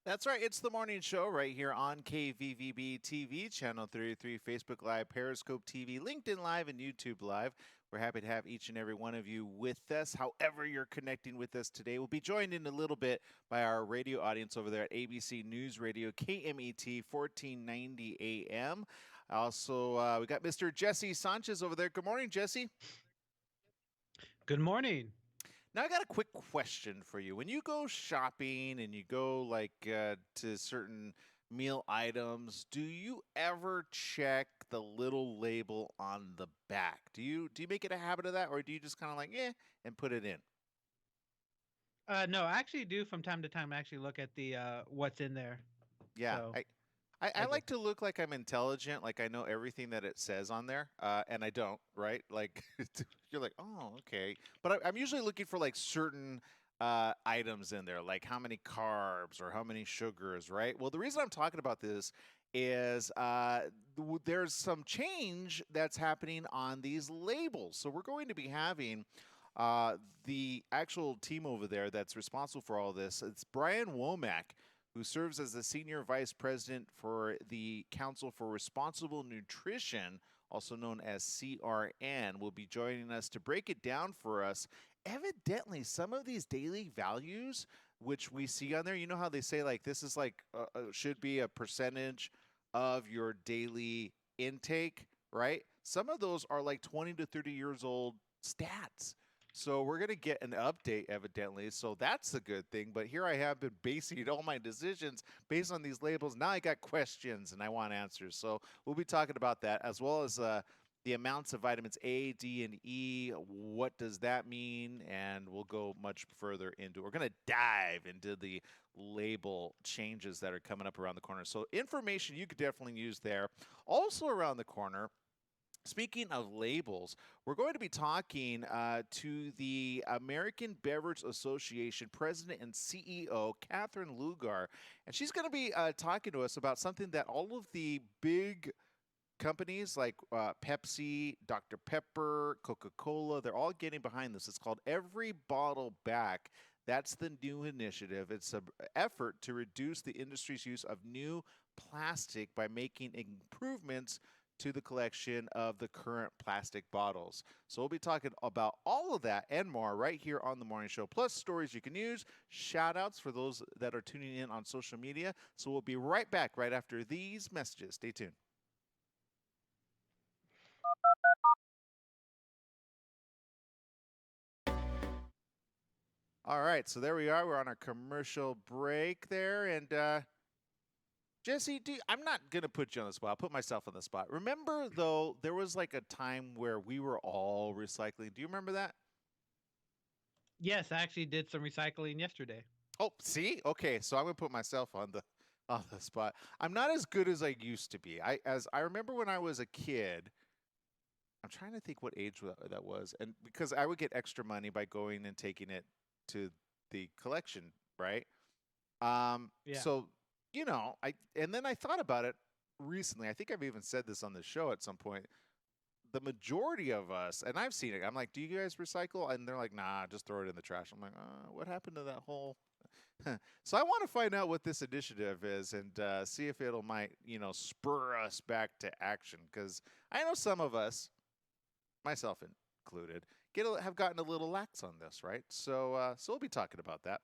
That's right. It's the morning show right here on KVVB TV, Channel 33, Facebook Live, Periscope TV, LinkedIn Live, and YouTube Live. We're happy to have each and every one of you with us. However, you're connecting with us today. We'll be joined in a little bit by our radio audience over there at ABC News Radio, KMET 1490 AM. Also, we got Mr. Jesse Sanchez over there. Good morning, Jesse. Good morning. Now, I got a quick question for you. When you go shopping and you go to certain meal items, do you ever check the little label on the back? Do you make it a habit of that, or do you just kind of like and put it in? No, I actually do from time to time actually look at the what's in there. Yeah, So I I do. like to look like I'm intelligent, like I know everything that it says on there, and I don't, right? Like you're like, oh, okay, but I'm usually looking for like certain items in there, like how many carbs or how many sugars, right? Well, the reason I'm talking about this is there's some change that's happening on these labels. So we're going to be having uh, the actual team over there that's responsible for all this. It's Brian Womack, who serves as the Senior Vice President for the Council for Responsible Nutrition, also known as CRN, will be joining us to break it down for us. Evidently, some of these daily values, which we see on there, you know how they say, like, this is like, should be a percentage of your daily intake, right? Some of those are like 20 to 30 years old stats. So we're going to get an update, evidently. So that's a good thing. But here I have been basing all my decisions based on these labels. Now I got questions and I want answers. So we'll be talking about that, as well as the amounts of vitamins A, D, and E. What does that mean? And we'll go much further into it. We're going to dive into the label changes that are coming up around the corner. So information you could definitely use there. Also around the corner, speaking of labels, we're going to be talking to the American Beverage Association president and CEO, Catherine Lugar, and she's going to be talking to us about something that all of the big companies like Pepsi, Dr. Pepper, Coca Cola, they're all getting behind this. It's called Every Bottle Back. That's the new initiative. It's an effort to reduce the industry's use of new plastic by making improvements to the collection of the current plastic bottles. So we'll be talking about all of that and more right here on the morning show, plus stories you can use, shout outs for those that are tuning in on social media. So we'll be right back right after these messages. Stay tuned. All right, so there we are. We're on our commercial break there, and Jesse, I'm not gonna put you on the spot. I'll put myself on the spot. Remember, though, there was like a time where we were all recycling. Do you remember that? Yes, I actually did some recycling yesterday. Oh, see, okay, so I'm gonna put myself on the spot. I'm not as good as I used to be. I remember when I was a kid. I'm trying to think what age that was, and because I would get extra money by going and taking it to the collection, right? Yeah. So I and then I thought about it recently. I think I've even said this on the show at some point. The majority of us, and I've seen it. I'm like, "Do you guys recycle?" And they're like, "Nah, just throw it in the trash." I'm like, "What happened to that whole?" So I want to find out what this initiative is and see if it'll might spur us back to action, because I know some of us, myself included, have gotten a little lax on this, right? So we'll be talking about that.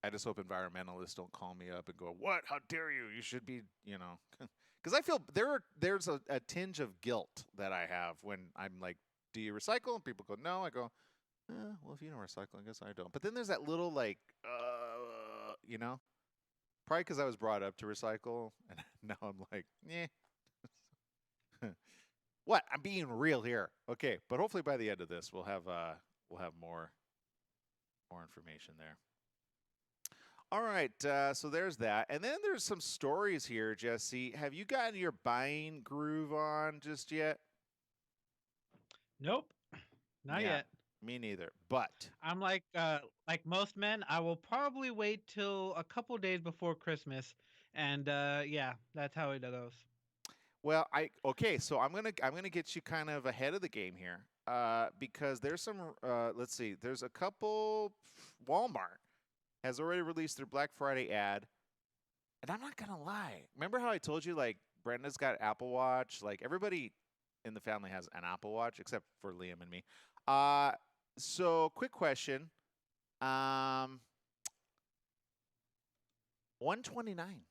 I just hope environmentalists don't call me up and go, "What? How dare you? You should be," because I feel there's a tinge of guilt that I have when I'm like, "Do you recycle?" And people go, "No." I go, "Well, if you don't recycle, I guess I don't." But then there's that little like, probably because I was brought up to recycle, and now I'm like, "Yeah." What? I'm being real here. Okay, but hopefully by the end of this, we'll have more information there. All right, so there's that, and then there's some stories here, Jesse. Have you gotten your buying groove on just yet? Nope, not Yeah, yet. me neither. But I'm like most men, I will probably wait till a couple days before Christmas, and yeah, that's how it goes. well, okay, so I'm gonna get you kind of ahead of the game here, because there's some. Let's see, there's a couple Walmart has already released their Black Friday ad. And I'm not gonna lie. Remember how I told you like Brenda's got Apple Watch? Like everybody in the family has an Apple Watch except for Liam and me. Uh so quick question. Um 129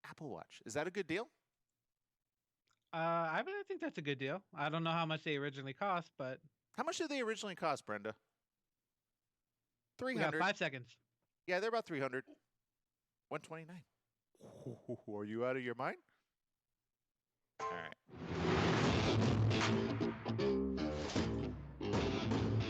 Apple Watch. Is that a good deal? I mean, I think that's a good deal. I don't know how much they originally cost, but How much did they originally cost, Brenda? we got 300. 5 seconds. Yeah, they're about 300. 129. Are you out of your mind? All right.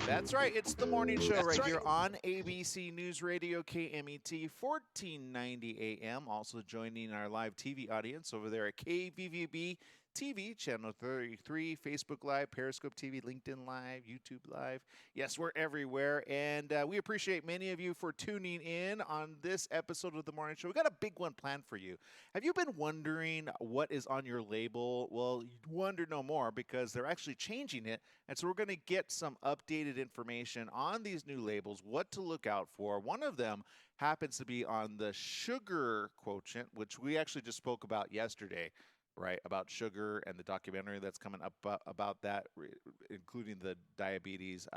That's right. It's the morning show here on ABC News Radio KMET 1490 AM. Also joining our live TV audience over there at KVVB TV, Channel 33, Facebook Live, Periscope TV, LinkedIn Live, YouTube Live. Yes, we're everywhere. And we appreciate many of you for tuning in on this episode of The Morning Show. We got a big one planned for you. Have you been wondering what is on your label? Well, you'd wonder no more because they're actually changing it. And so we're going to get some updated information on these new labels, what to look out for. One of them happens to be on the sugar quotient, which we actually just spoke about yesterday. Right, about sugar and the documentary that's coming up about that, including the diabetes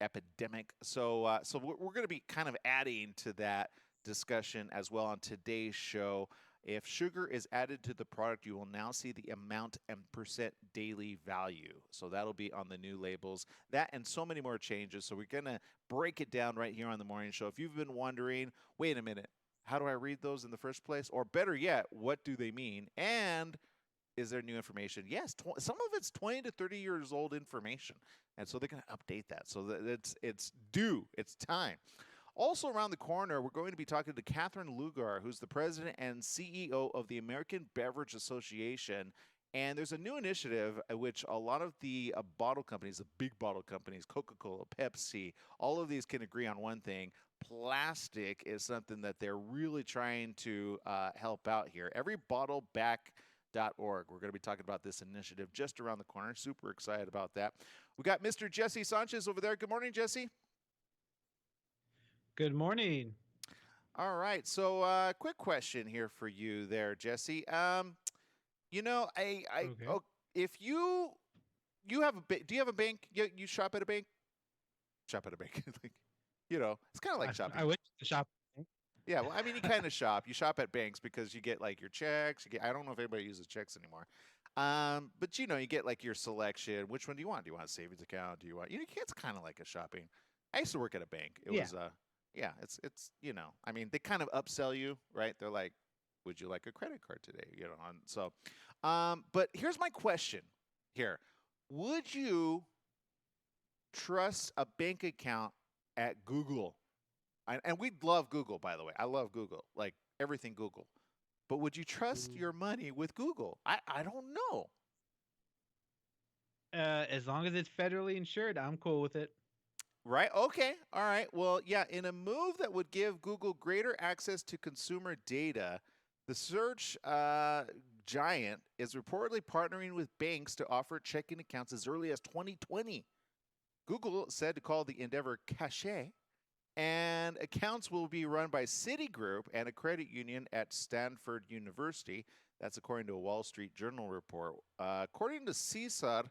epidemic. So we're going to be kind of adding to that discussion as well on today's show. If sugar is added to the product, you will now see the amount and percent daily value. So that'll be on the new labels. That and so many more changes. So we're going to break it down right here on the morning show. If you've been wondering, wait a minute, how do I read those in the first place? Or better yet, what do they mean? And is there new information? Yes, some of it's 20 to 30 years old information. And so they're going to update that. So that it's due. It's time. Also around the corner, we're going to be talking to Catherine Lugar, who's the president and CEO of the American Beverage Association. And there's a new initiative at which a lot of the bottle companies, the big bottle companies, Coca-Cola, Pepsi, all of these can agree on one thing. Plastic is something that they're really trying to help out here. Everybottleback.org. We're going to be talking about this initiative just around the corner. Super excited about that. We got Mr. Jesse Sanchez over there. Good morning, Jesse. Good morning. All right. So quick question here for you there, Jesse. Okay. If you have do you have a bank? You shop at a bank? Shop at a bank. It's kind of like shopping. I wish to shop. Yeah, well, I mean, you kind of shop. You shop at banks because you get like your checks. I don't know if anybody uses checks anymore. But you get like your selection. Which one do you want? Do you want a savings account? Do you want? It's kind of like a shopping. I used to work at a bank. It was it's I mean, they kind of upsell you, right? They're like, would you like a credit card today? And so, but here's my question here. Would you trust a bank account at Google? And we love Google, by the way. I love Google, like everything Google. But would you trust your money with Google? I don't know. As long as it's federally insured, I'm cool with it. Right. Okay. All right. Well, yeah, in a move that would give Google greater access to consumer data, the search giant is reportedly partnering with banks to offer checking accounts as early as 2020. Google said to call the endeavor Cache, and accounts will be run by Citigroup and a credit union at Stanford University. That's according to a Wall Street Journal report. According to Cesar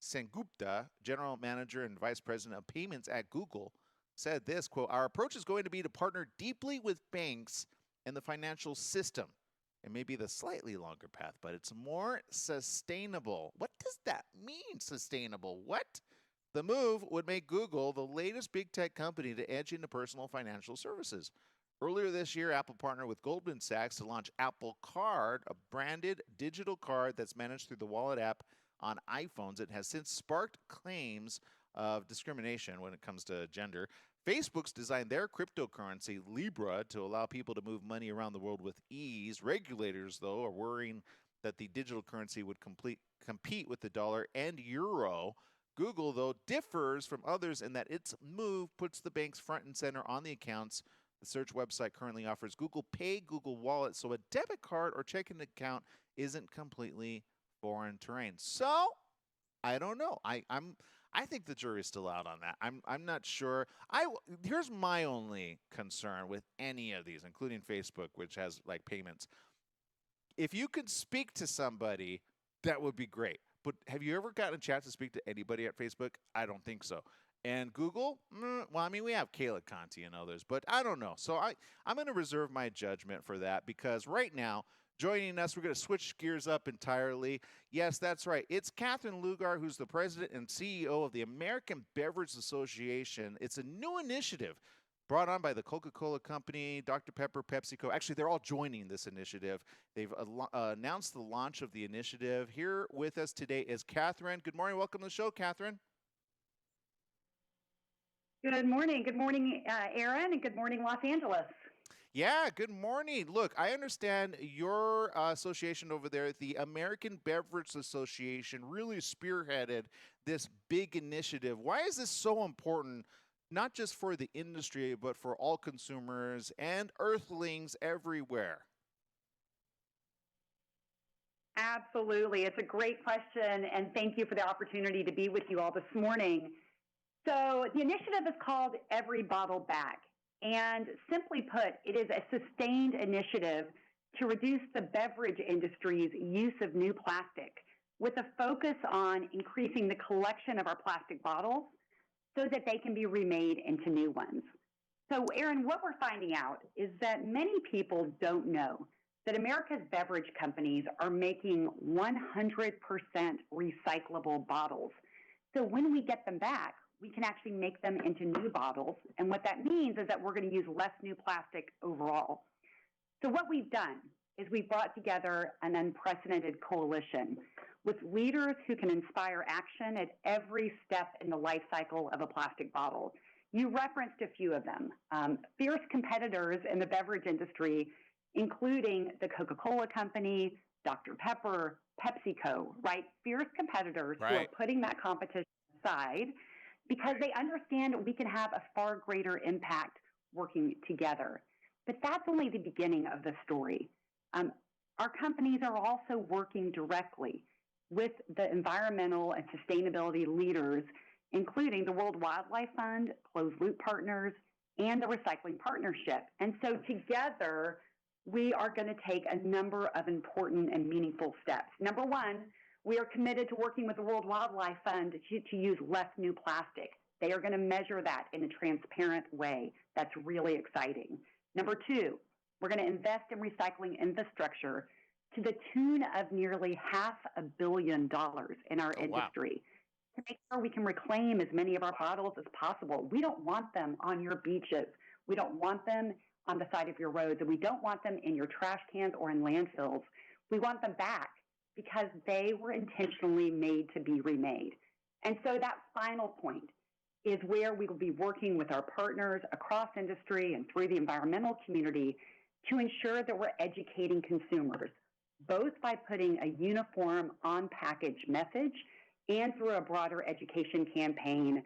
Sengupta, general manager and vice president of payments at Google, said this, quote, "Our approach is going to be to partner deeply with banks and the financial system. It may be the slightly longer path, but it's more sustainable." What does that mean, sustainable? What? The move would make Google the latest big tech company to edge into personal financial services. Earlier this year, Apple partnered with Goldman Sachs to launch Apple Card, a branded digital card that's managed through the Wallet app on iPhones. It has since sparked claims of discrimination when it comes to gender. Facebook's designed their cryptocurrency, Libra, to allow people to move money around the world with ease. Regulators, though, are worrying that the digital currency would compete with the dollar and euro. Google, though, differs from others in that its move puts the banks front and center on the accounts. The search website currently offers Google Pay, Google Wallet, so a debit card or checking account isn't completely foreign terrain. So, I don't know. I think the jury's still out on that. I'm not sure. Here's my only concern with any of these, including Facebook, which has like payments. If you could speak to somebody, that would be great. But have you ever gotten a chance to speak to anybody at Facebook? I don't think so. And Google, well, I mean, we have Kayla Conti and others, but I don't know. So I'm going to reserve my judgment for that because right now, joining us, we're going to switch gears up entirely. Yes, that's right. It's Catherine Lugar, who's the president and CEO of the American Beverage Association. It's a new initiative brought on by the Coca-Cola Company, Dr. Pepper, PepsiCo. Actually, they're all joining this initiative. They've announced the launch of the initiative. Here with us today is Catherine. Good morning. Welcome to the show, Catherine. Good morning. Good morning, Aaron, and good morning, Los Angeles. Yeah, good morning. Look, I understand your association over there, the American Beverage Association, really spearheaded this big initiative. Why is this so important, not just for the industry, but for all consumers and earthlings everywhere? Absolutely. It's a great question, and thank you for the opportunity to be with you all this morning. So the initiative is called Every Bottle Back. And simply put, it is a sustained initiative to reduce the beverage industry's use of new plastic with a focus on increasing the collection of our plastic bottles so that they can be remade into new ones. So, Aaron, what we're finding out is that many people don't know that America's beverage companies are making 100% recyclable bottles. So when we get them back, we can actually make them into new bottles. And what that means is that we're going to use less new plastic overall. So what we've done is we've brought together an unprecedented coalition with leaders who can inspire action at every step in the life cycle of a plastic bottle. You referenced a few of them. Fierce competitors in the beverage industry, including the Coca-Cola Company, Dr. Pepper, PepsiCo, right? Fierce competitors who are putting that competition aside because they understand we can have a far greater impact working together. But that's only the beginning of the story. Our companies are also working directly with the environmental and sustainability leaders, including the World Wildlife Fund, Closed Loop Partners, and the Recycling Partnership. And so together, we are going to take a number of important and meaningful steps. Number one, we are committed to working with the World Wildlife Fund to use less new plastic. They are going to measure that in a transparent way. That's really exciting. Number two, we're going to invest in recycling infrastructure to the tune of nearly $500 million in our industry to make sure we can reclaim as many of our bottles as possible. We don't want them on your beaches. We don't want them on the side of your roads, and we don't want them in your trash cans or in landfills. We want them back because they were intentionally made to be remade. And so that final point is where we will be working with our partners across industry and through the environmental community to ensure that we're educating consumers, both by putting a uniform on-package message and through a broader education campaign,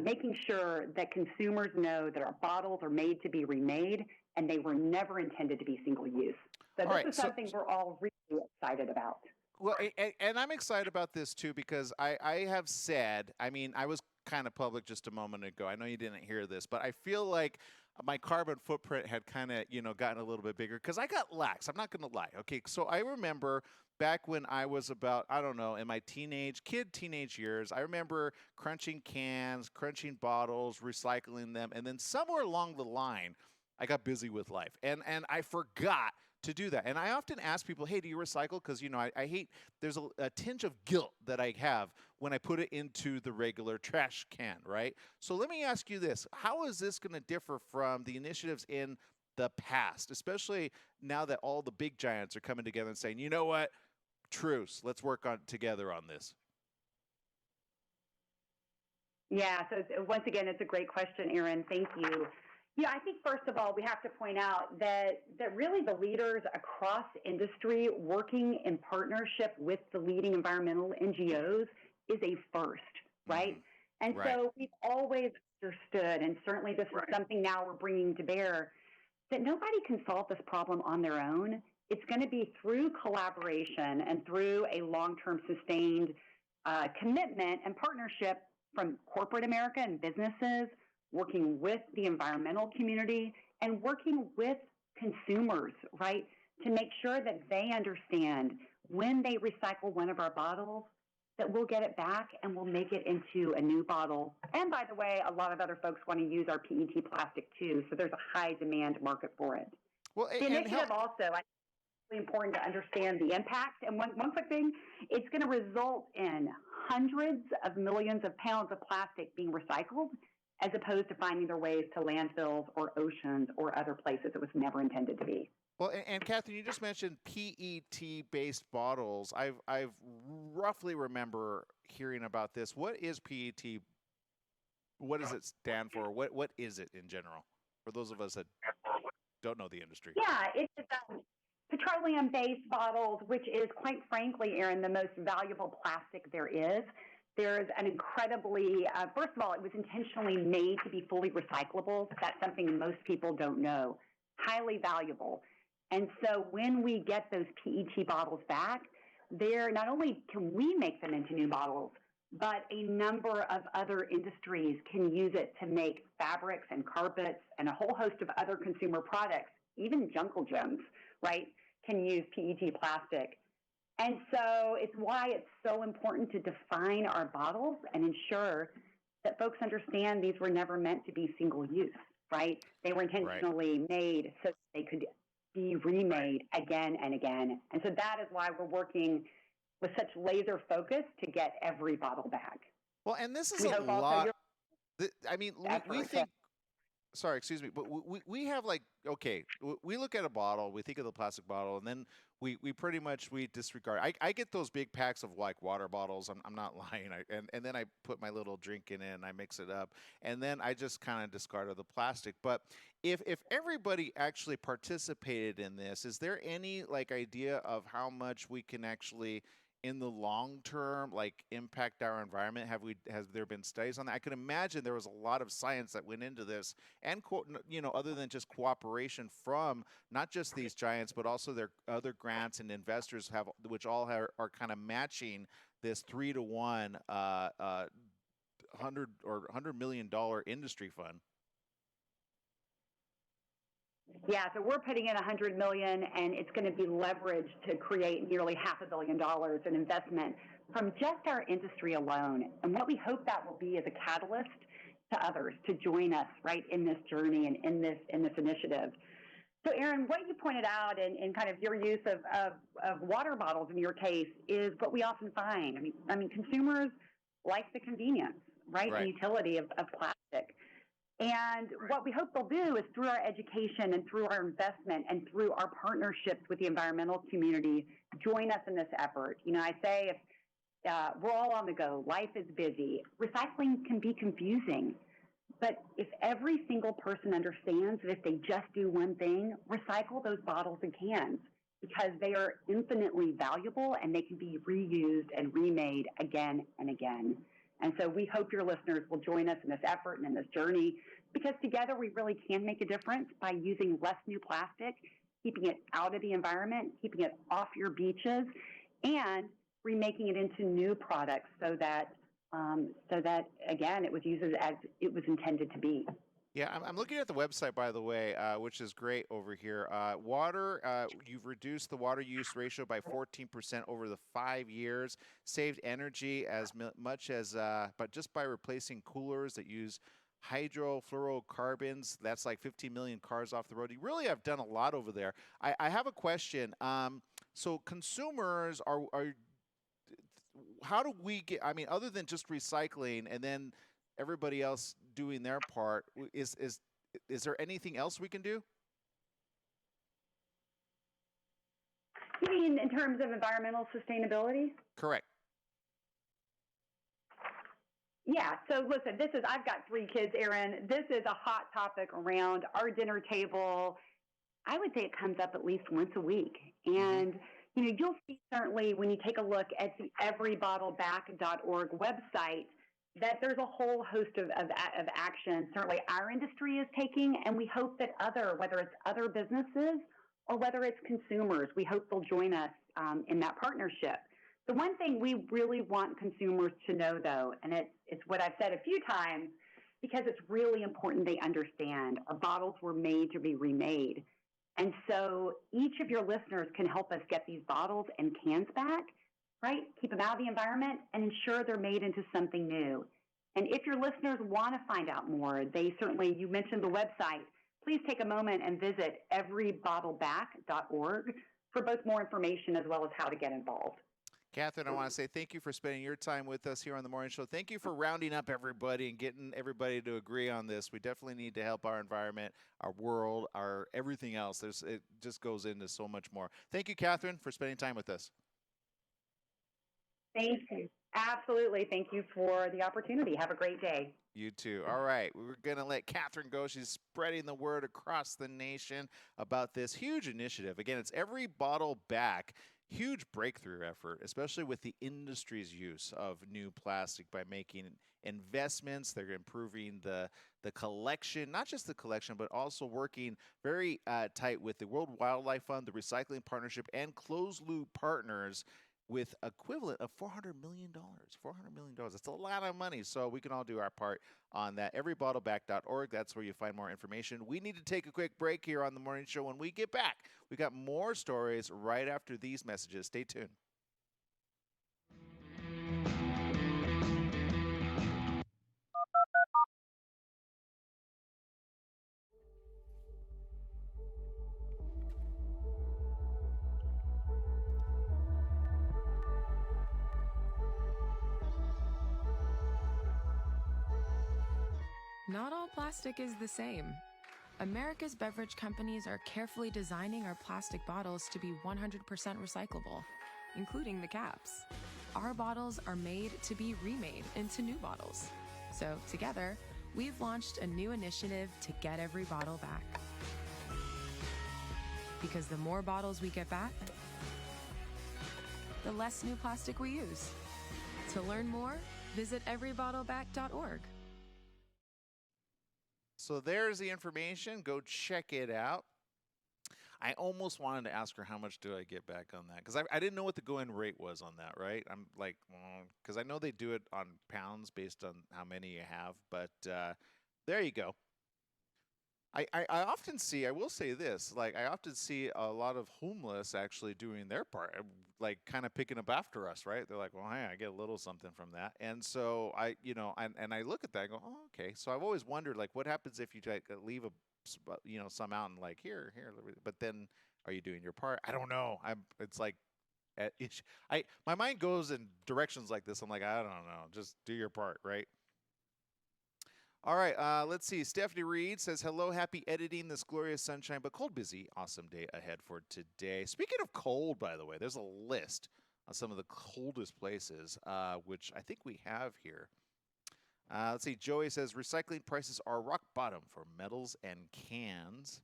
making sure that consumers know that our bottles are made to be remade and they were never intended to be single use. So this is something we're all really excited about. Well, and I'm excited about this too because I have said, I mean, I was kind of public just a moment ago. I know you didn't hear this, but I feel like my carbon footprint had kind of, gotten a little bit bigger because I got lax. I'm not going to lie. Okay, so I remember back when I was about, I don't know, in my teenage years, I remember crunching cans, crunching bottles, recycling them, and then somewhere along the line, I got busy with life, and I forgot to do that. And I often ask people, hey, do you recycle? Because, I hate, there's a tinge of guilt that I have when I put it into the regular trash can, right? So let me ask you this. How is this going to differ from the initiatives in the past, especially now that all the big giants are coming together and saying, you know what, truce, let's work together on this? Yeah, so once again, it's a great question, Aaron. Thank you. Yeah, I think first of all, we have to point out that really the leaders across industry working in partnership with the leading environmental NGOs is a first, right? And so we've always understood, and certainly this is something now we're bringing to bear, that nobody can solve this problem on their own. It's going to be through collaboration and through a long-term sustained commitment and partnership from corporate America and businesses, working with the environmental community, and working with consumers, right, to make sure that they understand when they recycle one of our bottles, that we'll get it back and we'll make it into a new bottle. And by the way, a lot of other folks want to use our PET plastic too, so there's a high demand market for it. Well, the initiative also, I think it's really important to understand the impact. And one quick thing, it's going to result in hundreds of millions of pounds of plastic being recycled, as opposed to finding their ways to landfills or oceans or other places it was never intended to be. Well, and Catherine, you just mentioned PET-based bottles. I've roughly remember hearing about this. What is PET? What does it stand for? What is it in general? For those of us that don't know the industry. Yeah, it's petroleum-based bottles, which is, quite frankly, Aaron, the most valuable plastic there is. There's an incredibly, first of all, it was intentionally made to be fully recyclable. That's something most people don't know. Highly valuable. And so when we get those PET bottles back, not only can we make them into new bottles, but a number of other industries can use it to make fabrics and carpets and a whole host of other consumer products. Even Jungle Gyms, right, can use PET plastic. And so it's why it's so important to define our bottles and ensure that folks understand these were never meant to be single use, right? They were intentionally made so they could be remade again and again. And so that is why we're working with such laser focus to get every bottle back. Well, and this is a lot. I mean, we think, sorry, excuse me, but we have like, okay, we look at a bottle, we think of the plastic bottle, and then we pretty much, we disregard. I get those big packs of like water bottles. I'm not lying. And then I put my little drink in it and I mix it up. And then I just kind of discarded the plastic. But if everybody actually participated in this, is there any like idea of how much we can actually, in the long term, like impact our environment? Has there been studies on that? I could imagine there was a lot of science that went into this, and other than just cooperation from not just these giants, but also their other grants and investors which all are kind of matching this 3-to-1 $100 million industry fund. Yeah, so we're putting in $100 million, and it's going to be leveraged to create nearly $500 million in investment from just our industry alone. And what we hope that will be is a catalyst to others to join us right in this journey and in this initiative. So, Aaron, what you pointed out in kind of your use of water bottles in your case is what we often find. I mean, consumers like the convenience, right? The utility of plastic. And what we hope they'll do is, through our education and through our investment and through our partnerships with the environmental community, join us in this effort. I say, if we're all on the go, life is busy, recycling can be confusing. But if every single person understands that if they just do one thing, recycle those bottles and cans, because they are infinitely valuable and they can be reused and remade again and again. And so we hope your listeners will join us in this effort and in this journey, because together we really can make a difference by using less new plastic, keeping it out of the environment, keeping it off your beaches, and remaking it into new products so that again, it was used as it was intended to be. Yeah, I'm looking at the website, by the way, which is great over here. You've reduced the water use ratio by 14% over the 5 years, saved energy as much as, but just by replacing coolers that use hydrofluorocarbons, that's like 15 million cars off the road. You really have done a lot over there. I have a question. So consumers are how do we get, other than just recycling and then everybody else doing their part, is there anything else we can do? You mean in terms of environmental sustainability? Correct. Yeah, so listen, I've got 3 kids, Aaron. This is a hot topic around our dinner table. I would say it comes up at least once a week. And you'll see certainly when you take a look at the everybottleback.org website that there's a whole host of action certainly our industry is taking, and we hope that whether it's other businesses or whether it's consumers, we hope they'll join us in that partnership. The one thing we really want consumers to know, though, and it's what I've said a few times, because it's really important they understand our bottles were made to be remade. And so each of your listeners can help us get these bottles and cans back, right? Keep them out of the environment and ensure they're made into something new. And if your listeners want to find out more, you mentioned the website. Please take a moment and visit everybottleback.org for both more information as well as how to get involved. Catherine, I want to say thank you for spending your time with us here on the morning show. Thank you for rounding up everybody and getting everybody to agree on this. We definitely need to help our environment, our world, our everything else. It just goes into so much more. Thank you, Catherine, for spending time with us. Thank you. Absolutely. Thank you for the opportunity. Have a great day. You too. All right. We're going to let Catherine go. She's spreading the word across the nation about this huge initiative. Again, it's Every Bottle Back. Huge breakthrough effort, especially with the industry's use of new plastic by making investments. They're improving the collection, not just the collection, but also working very tight with the World Wildlife Fund, the Recycling Partnership, and closed loop partners with equivalent of $400 million. $400 million. That's a lot of money. So we can all do our part on that. Everybottleback.org. That's where you find more information. We need to take a quick break here on the morning show. When we get back, we got more stories right after these messages. Stay tuned. Not all plastic is the same. America's beverage companies are carefully designing our plastic bottles to be 100% recyclable, including the caps. Our bottles are made to be remade into new bottles. So together, we've launched a new initiative to get every bottle back. Because the more bottles we get back, the less new plastic we use. To learn more, visit everybottleback.org. So there's the information. Go check it out. I almost wanted to ask her how much do I get back on that, because I didn't know what the go-in rate was on that, right? I'm like, because I know they do it on pounds based on how many you have, but there you go. I often see, I will say this, like I often see a lot of homeless actually doing their part, like kind of picking up after us, right? They're like, well, hey, I get a little something from that. And so I look at that and go, oh, okay. So I've always wondered, like, what happens if you like leave some out and like, here, but then are you doing your part? I don't know. It's like, my mind goes in directions like this. I'm like, I don't know, just do your part, right? All right, let's see. Stephanie Reed says, hello, happy editing this glorious sunshine, but cold busy. Awesome day ahead for today. Speaking of cold, by the way, there's a list of some of the coldest places, which I think we have here. Let's see. Joey says, recycling prices are rock bottom for metals and cans.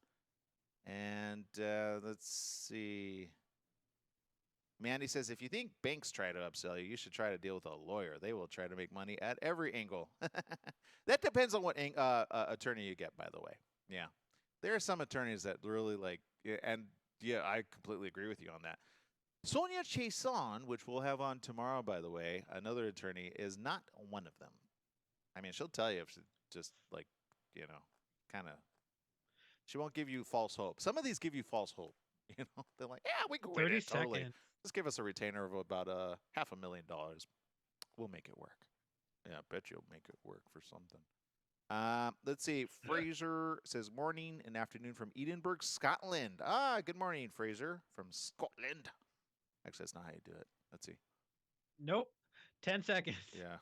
And let's see. Mandy says, if you think banks try to upsell you, you should try to deal with a lawyer. They will try to make money at every angle. That depends on what attorney you get, by the way. Yeah. There are some attorneys that really like, and yeah, I completely agree with you on that. Sonia Chason, which we'll have on tomorrow, by the way, another attorney, is not one of them. I mean, she'll tell you if she just like, kind of, she won't give you false hope. Some of these give you false hope. They're like, yeah, we go 30 seconds. Totally. Just give us a retainer of about $500,000. We'll make it work. Yeah, I bet you'll make it work for something. Let's see. Fraser says morning and afternoon from Edinburgh, Scotland. Good morning, Fraser from Scotland. Actually, that's not how you do it. Let's see. Nope. 10 seconds. Yeah.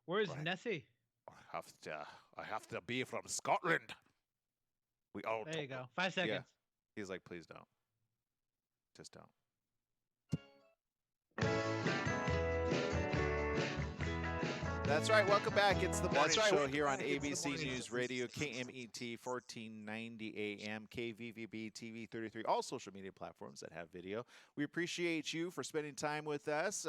Where's Right. Nessie? I have to be from Scotland. We all. There you go. 5 seconds. Yeah. He's like, please don't. Just don't. That's right. Welcome back. It's the morning show here on ABC News Radio, KMET 1490 AM, KVVB TV 33, all social media platforms that have video. We appreciate you for spending time with us.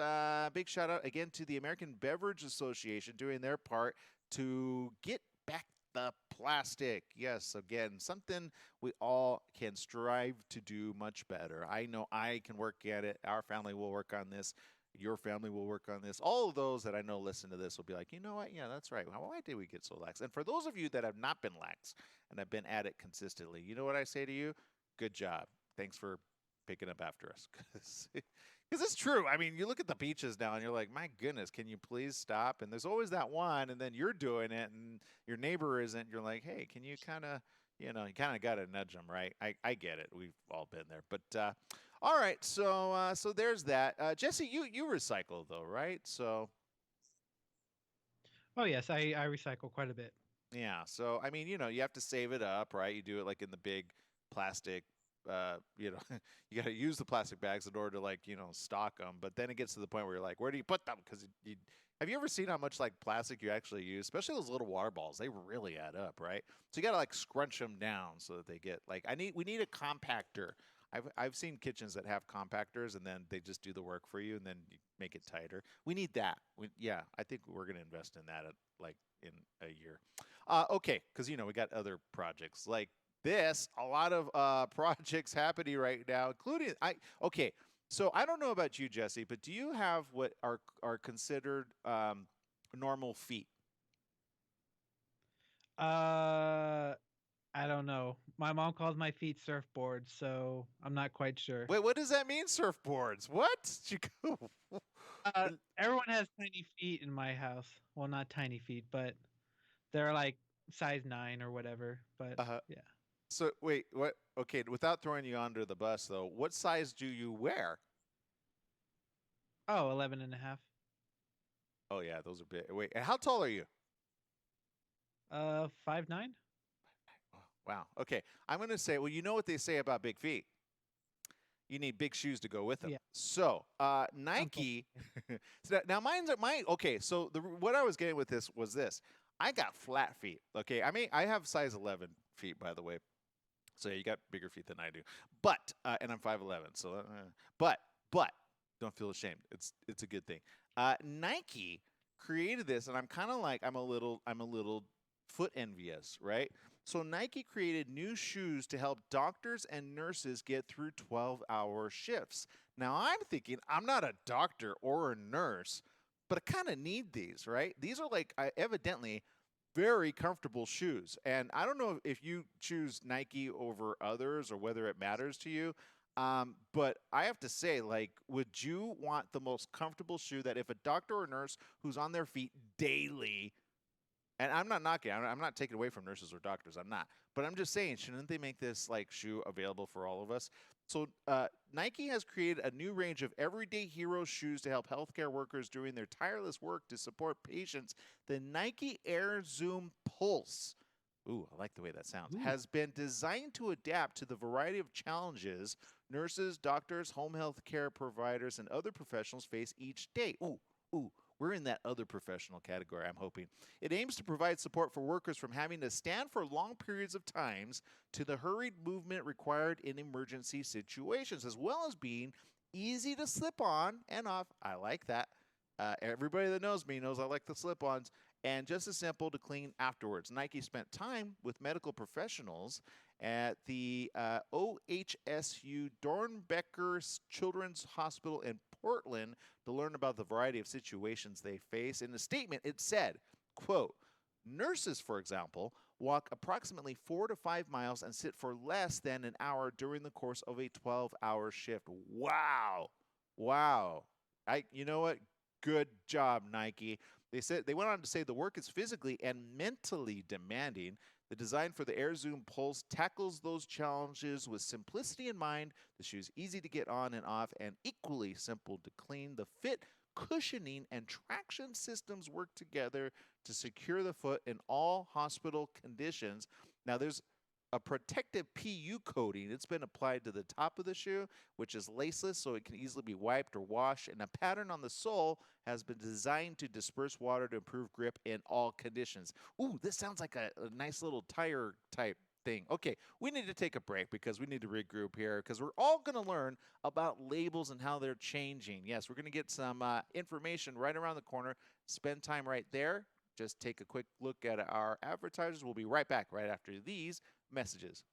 Big shout out again to the American Beverage Association doing their part to get back the plastic. Yes, again, something we all can strive to do much better. I know I can work at it. Our family will work on this. Your family will work on this. All of those that I know listen to this will be like, you know what? Yeah, that's right. Why did we get so lax? And for those of you that have not been lax and have been at it consistently, you know what I say to you? Good job. Thanks for picking up after us. Because it's true. I mean, you look at the beaches now and you're like, my goodness, can you please stop? And there's always that one, and then you're doing it and your neighbor isn't. You're like, hey, can you kind of, you kind of got to nudge them, right? I get it. We've all been there. But all right, so there's that. Jesse, you recycle though, right? So Oh yes, I recycle quite a bit. yeah. So I mean, you have to save it up, right? You do it like in the big plastic. You got to use the plastic bags in order to like stock them. But then it gets to the point where you're like, where do you put them? Because have you ever seen how much like plastic you actually use? Especially those little water balls, they really add up, right? So you got to like scrunch them down so that they get like we need a compactor. I've seen kitchens that have compactors and then they just do the work for you and then you make it tighter. We need that. Yeah, I think we're gonna invest in that like in a year. Okay, because we got other projects like this. A lot of projects happening right now, including Okay, so I don't know about you, Jesse, but do you have what are considered normal feet? I don't know. My mom calls my feet surfboards, so I'm not quite sure. Wait, what does that mean, surfboards? What? Everyone has tiny feet in my house. Well, not tiny feet, but they're like size 9 or whatever. But yeah. So wait, what? Okay, without throwing you under the bus, though, what size do you wear? Oh, 11 and a half. Oh yeah, those are big. Wait, and how tall are you? 5'9". Wow. Okay, I'm gonna say. Well, you know what they say about big feet. You need big shoes to go with them. Yeah. So Nike. So now mine. Okay, so what I was getting with this was this. I got flat feet. Okay, I have size 11 feet, by the way. So yeah, you got bigger feet than I do. But and I'm 5'11. So but don't feel ashamed. It's a good thing. Nike created this, and I'm kind of like I'm a little foot envious, right? So Nike created new shoes to help doctors and nurses get through 12-hour shifts. Now I'm thinking I'm not a doctor or a nurse, but I kind of need these, right? These are like evidently very comfortable shoes. And I don't know if you choose Nike over others or whether it matters to you. But I have to say, like, would you want the most comfortable shoe that if a doctor or nurse who's on their feet daily, and I'm not knocking, I'm not taking away from nurses or doctors, I'm not. But I'm just saying, shouldn't they make this like shoe available for all of us? So Nike has created a new range of everyday hero shoes to help healthcare workers doing their tireless work to support patients. The Nike Air Zoom Pulse, ooh, I like the way that sounds, has been designed to adapt to the variety of challenges nurses, doctors, home health care providers, and other professionals face each day. Ooh, we're in that other professional category, I'm hoping. It aims to provide support for workers from having to stand for long periods of times to the hurried movement required in emergency situations, as well as being easy to slip on and off. I like that. Everybody that knows me knows I like the slip-ons. And just as simple to clean afterwards. Nike spent time with medical professionals at the OHSU Dornbecker Children's Hospital in Portland to learn about the variety of situations they face. In a statement, it said, quote, nurses, for example, walk approximately 4 to 5 miles and sit for less than an hour during the course of a 12-hour shift. Wow. You know what? Good job, Nike. They went on to say the work is physically and mentally demanding. The design for the Air Zoom Pulse tackles those challenges with simplicity in mind. The shoe is easy to get on and off and equally simple to clean. The fit, cushioning, and traction systems work together to secure the foot in all hospital conditions. Now, there's a protective PU coating. It's been applied to the top of the shoe, which is laceless, so it can easily be wiped or washed. And a pattern on the sole has been designed to disperse water to improve grip in all conditions. Ooh, this sounds like a nice little tire type thing. Okay, we need to take a break because we need to regroup here because we're all going to learn about labels and how they're changing. Yes, we're going to get some information right around the corner. Spend time right there. just take a quick look at our advertisers. We'll be right back right after these messages.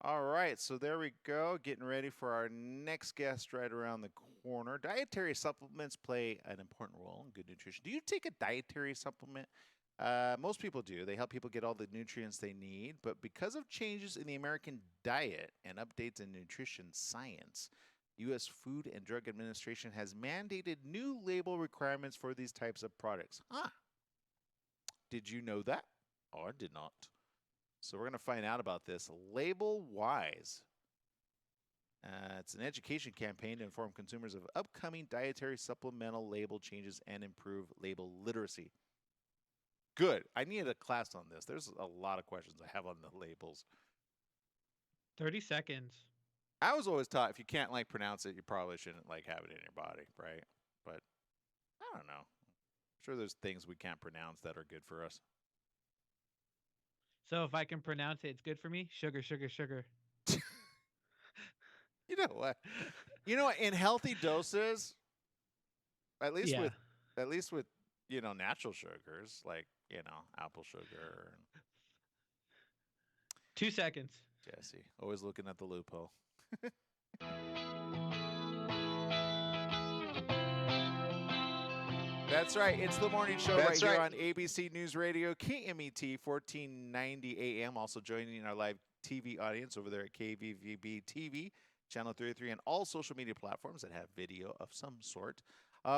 All right, so there we go. Getting ready for our next guest right around the corner. Dietary supplements play an important role in good nutrition. Do you take a dietary supplement? Most people do. They help people get all the nutrients they need. But because of changes in the American diet and updates in nutrition science, U.S. Food and Drug Administration has mandated new label requirements for these types of products. Did you know that? Oh, I did not. So we're going to find out about this. Label Wise. It's an education campaign to inform consumers of upcoming dietary supplemental label changes and improve label literacy. Good. I needed a class on this. There's a lot of questions I have on the labels. 30 seconds. I was always taught if you can't pronounce it, you probably shouldn't have it in your body, right? But I don't know. I'm sure there's things we can't pronounce that are good for us. So if I can pronounce it, it's good for me? Sugar, sugar, sugar. You know what? In healthy doses, at least with natural sugars like, apple sugar. 2 seconds. Jesse, always looking at the loophole. That's right. It's the morning show here on ABC News Radio, KMET 1490 AM. Also joining our live TV audience over there at KVVB TV, Channel 33, and all social media platforms that have video of some sort.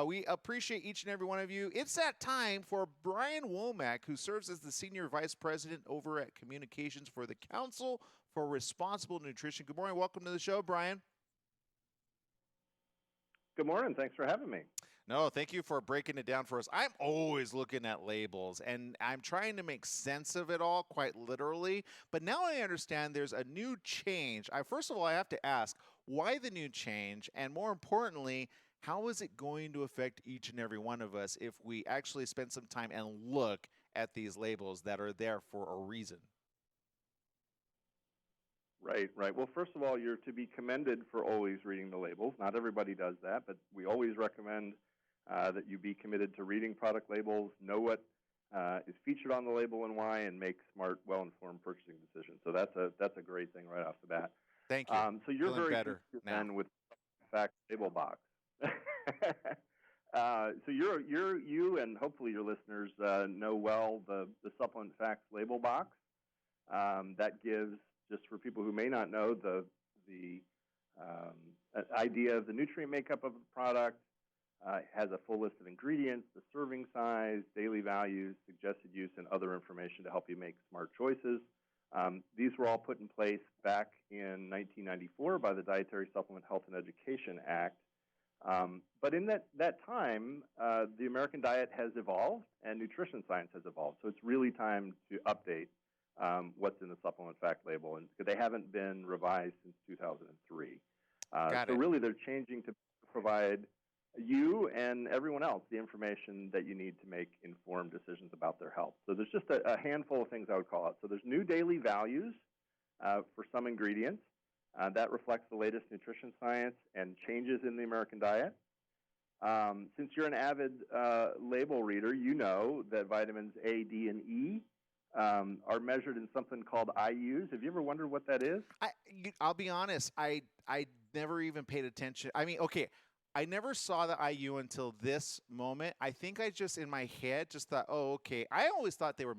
We appreciate each and every one of you. It's that time for Brian Womack, who serves as the Senior Vice President over at Communications for the Council for Responsible Nutrition. Good morning. Welcome to the show, Brian. Good morning. Thanks for having me. No, thank you for breaking it down for us. I'm always looking at labels, and I'm trying to make sense of it all, quite literally. But now I understand there's a new change. First of all, I have to ask, why the new change? And more importantly, how is it going to affect each and every one of us if we actually spend some time and look at these labels that are there for a reason? Right. Well, first of all, you're to be commended for always reading the labels. Not everybody does that, but we always recommend that you be committed to reading product labels, know what is featured on the label and why, and make smart, well-informed purchasing decisions. So that's a great thing right off the bat. Thank you. So you're feeling very better now with fact label box. So you and hopefully your listeners know well the Supplement Facts label box that gives, just for people who may not know, the idea of the nutrient makeup of the product. Has a full list of ingredients, the serving size, daily values, suggested use, and other information to help you make smart choices. These were all put in place back in 1994 by the Dietary Supplement Health and Education Act. But in that time, the American diet has evolved and nutrition science has evolved. So it's really time to update what's in the supplement fact label, and they haven't been revised since 2003. So really, they're changing to provide you and everyone else the information that you need to make informed decisions about their health. So there's just a handful of things I would call out. So there's new daily values for some ingredients. That reflects the latest nutrition science and changes in the American diet. Since you're an avid label reader, you know that vitamins A, D, and E are measured in something called IUs. Have you ever wondered what that is? I'll be honest. I never even paid attention. I mean, okay, I never saw the IU until this moment. I think I just in my head just thought, oh, okay. I always thought they were.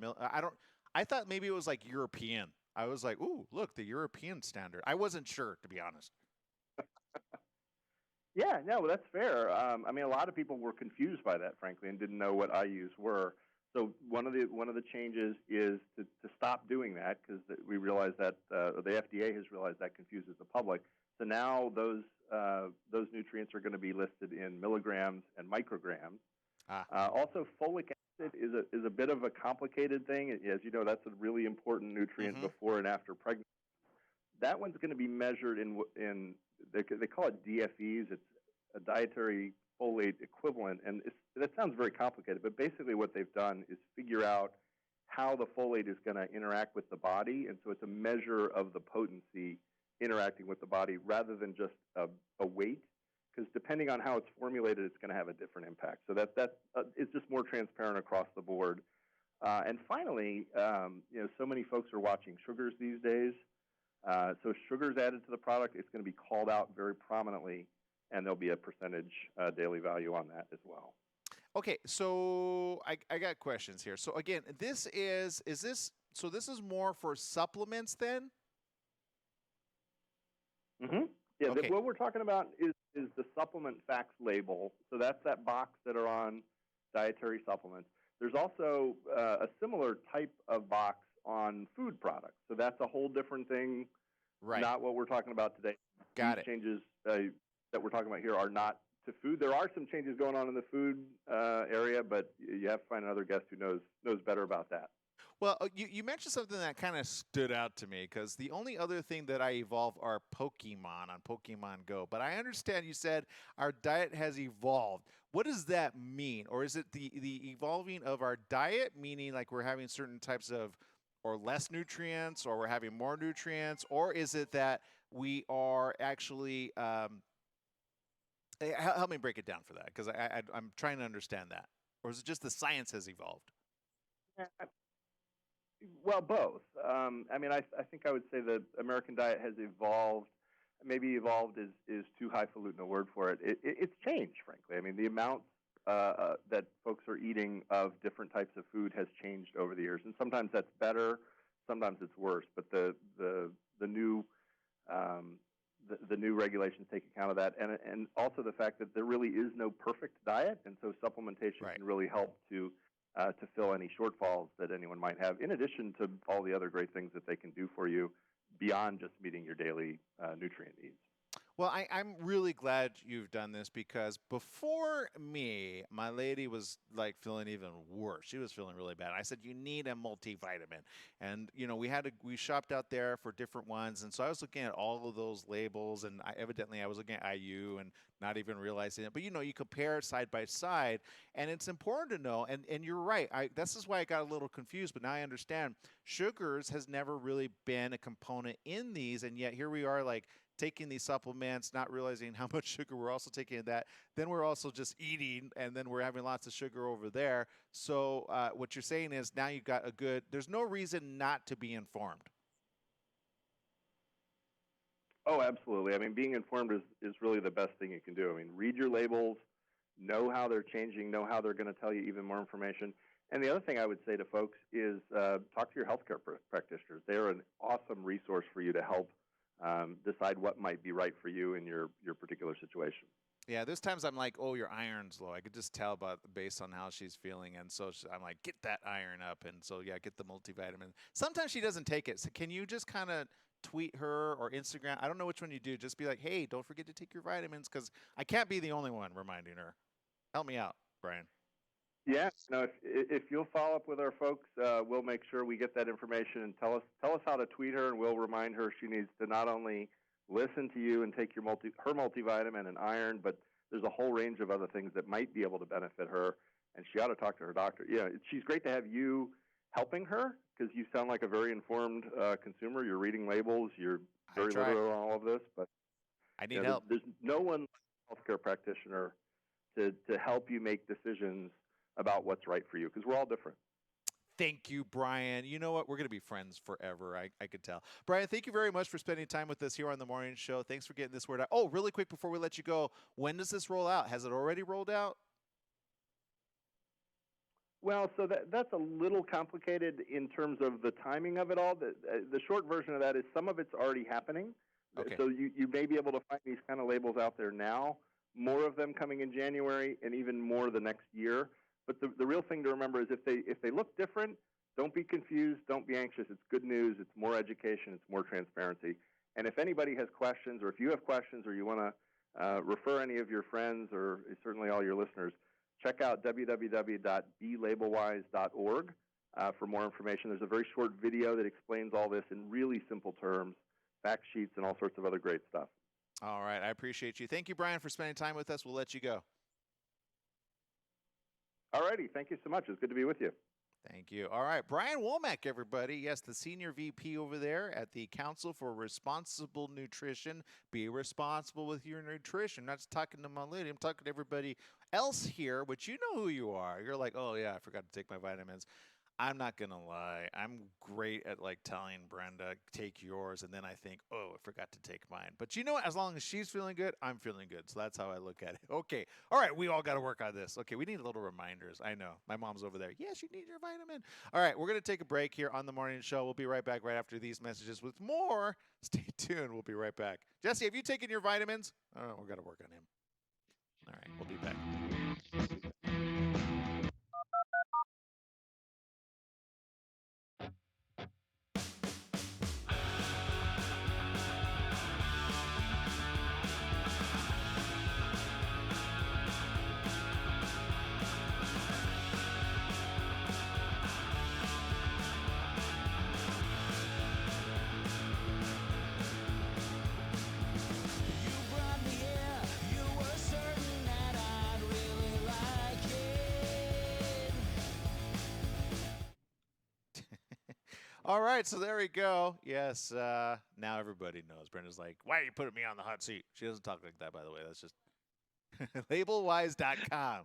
I thought maybe it was like European. I was like, ooh, look, the European standard. I wasn't sure, to be honest. Yeah, no, well, that's fair. I mean, a lot of people were confused by that, frankly, and didn't know what IUs were. So one of the changes is to stop doing that, because we realize that the FDA has realized that confuses the public. So now those nutrients are going to be listed in milligrams and micrograms. Also, folic acid is a bit of a complicated thing. As you know, that's a really important nutrient before and after pregnancy. That one's going to be measured in they call it DFEs. It's a dietary folate equivalent, and that sounds very complicated. But basically, what they've done is figure out how the folate is going to interact with the body, and so it's a measure of the potency interacting with the body rather than just a weight. Because depending on how it's formulated, it's going to have a different impact. So that it's just more transparent across the board. And finally, so many folks are watching sugars these days. So sugars added to the product, it's going to be called out very prominently, and there'll be a percentage daily value on that as well. Okay, so I got questions here. So again, this is more for supplements then? Mm-hmm. Yeah, okay. What we're talking about is the supplement facts label. So that's that box that are on dietary supplements. There's also a similar type of box on food products. So that's a whole different thing, right? Not what we're talking about today. Got These it. changes that we're talking about here are not to food. There are some changes going on in the food area, but you have to find another guest who knows better about that. Well, you mentioned something that kind of stood out to me, because the only other thing that I evolve are Pokemon on Pokemon Go. But I understand you said our diet has evolved. What does that mean? Or is it the evolving of our diet, meaning like we're having certain types of or less nutrients, or we're having more nutrients? Or is it that we are actually help me break it down for that, because I'm trying to understand that. Or is it just the science has evolved? Well, both. I mean, I think I would say the American diet has evolved. Maybe evolved is too highfalutin a word for it. It's changed, frankly. I mean, the amount that folks are eating of different types of food has changed over the years, and sometimes that's better, sometimes it's worse. But the new regulations take account of that, and also the fact that there really is no perfect diet, and so supplementation can really help to fill any shortfalls that anyone might have, in addition to all the other great things that they can do for you beyond just meeting your daily nutrient needs. Well, I'm really glad you've done this, because before me, my lady was like feeling even worse. She was feeling really bad. I said, you need a multivitamin. And, we shopped out there for different ones. And so I was looking at all of those labels, and I was looking at IU and not even realizing it. But, you compare it side by side, and it's important to know. And you're right. This is why I got a little confused, but now I understand. Sugars has never really been a component in these. And yet here we are, like, taking these supplements, not realizing how much sugar we're also taking in that. Then we're also just eating, and then we're having lots of sugar over there. So what you're saying is now you've got there's no reason not to be informed. Oh, absolutely. I mean, being informed is really the best thing you can do. I mean, read your labels, know how they're changing, know how they're going to tell you even more information. And the other thing I would say to folks is talk to your healthcare practitioners. They're an awesome resource for you to help decide what might be right for you in your particular situation. Yeah, there's times I'm like, oh, your iron's low. I could just tell based on how she's feeling, and so I'm like, get that iron up, and so yeah, get the multivitamin. Sometimes she doesn't take it, so can you just kind of tweet her or Instagram? I don't know which one you do. Just be like, hey, don't forget to take your vitamins, because I can't be the only one reminding her. Help me out, Brian. Yeah, no. If you'll follow up with our folks, we'll make sure we get that information and tell us how to tweet her, and we'll remind her she needs to not only listen to you and take her multivitamin and iron, but there's a whole range of other things that might be able to benefit her, and she ought to talk to her doctor. Yeah, she's great to have you helping her because you sound like a very informed consumer. You're reading labels. You're very literate on all of this, but I need help. There's no one like a healthcare practitioner to help you make decisions about what's right for you because we're all different. Thank you, Brian. You know what? We're going to be friends forever. I could tell. Brian, thank you very much for spending time with us here on the morning show. Thanks for getting this word out. Oh, really quick before we let you go, when does this roll out? Has it already rolled out? Well, so that's a little complicated in terms of the timing of it all. The short version of that is some of it's already happening. Okay. So you may be able to find these kind of labels out there now, more of them coming in January and even more the next year. But the real thing to remember is if they look different, don't be confused, don't be anxious. It's good news. It's more education. It's more transparency. And if anybody has questions or if you have questions or you want to refer any of your friends or certainly all your listeners, check out www.belabelwise.org for more information. There's a very short video that explains all this in really simple terms, fact sheets, and all sorts of other great stuff. All right. I appreciate you. Thank you, Brian, for spending time with us. We'll let you go. All righty. Thank you so much. It's good to be with you. Thank you. All right. Brian Womack, everybody. Yes, the senior VP over there at the Council for Responsible Nutrition. Be responsible with your nutrition. I'm not just talking to my lady. I'm talking to everybody else here, which you know who you are. You're like, oh, yeah, I forgot to take my vitamins. I'm not going to lie. I'm great at like telling Brenda, take yours. And then I think, oh, I forgot to take mine. But you know what? As long as she's feeling good, I'm feeling good. So that's how I look at it. Okay. All right. We all got to work on this. Okay. We need little reminders. I know. My mom's over there. Yes, you need your vitamin. All right. We're going to take a break here on the morning show. We'll be right back right after these messages with more. Stay tuned. We'll be right back. Jesse, have you taken your vitamins? Oh, we've got to work on him. All right. We'll be back. All right, so there we go. Yes, now everybody knows. Brenda's like, why are you putting me on the hot seat? She doesn't talk like that, by the way. That's just labelwise.com.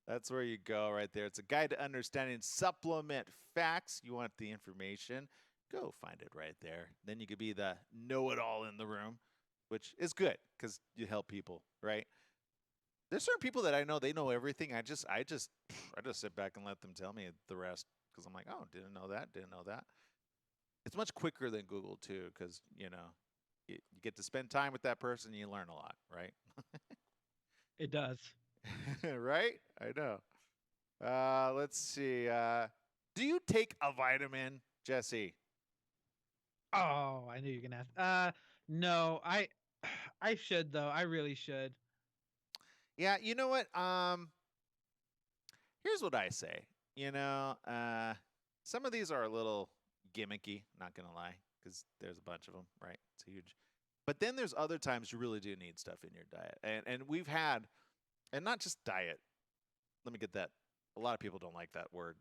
That's where you go right there. It's a guide to understanding supplement facts. You want the information, go find it right there. Then you could be the know-it-all in the room, which is good because you help people, right? There's certain people that I know, they know everything. I just sit back and let them tell me the rest because I'm like, oh, didn't know that. It's much quicker than Google, too, because, you get to spend time with that person and you learn a lot, right? It does. Right? I know. Let's see. Do you take a vitamin, Jesse? Oh, I knew you were going to ask. No, I should, though. I really should. Yeah, you know what? Here's what I say. Some of these are a little gimmicky, not going to lie, because there's a bunch of them, right? It's huge. But then there's other times you really do need stuff in your diet. And we've had, and not just diet. Let me get that. A lot of people don't like that word.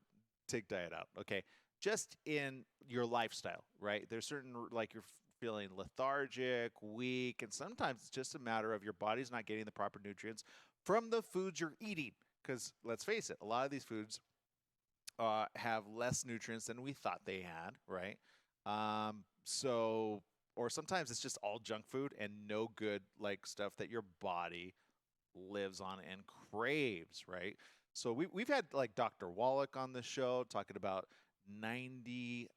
Take diet out, okay? Just in your lifestyle, right? There's certain, like you're feeling lethargic, weak, and sometimes it's just a matter of your body's not getting the proper nutrients from the foods you're eating. Because let's face it, a lot of these foods have less nutrients than we thought they had, right? Or sometimes it's just all junk food and no good like stuff that your body lives on and craves, right? So we've had like Dr. Wallach on the show talking about 90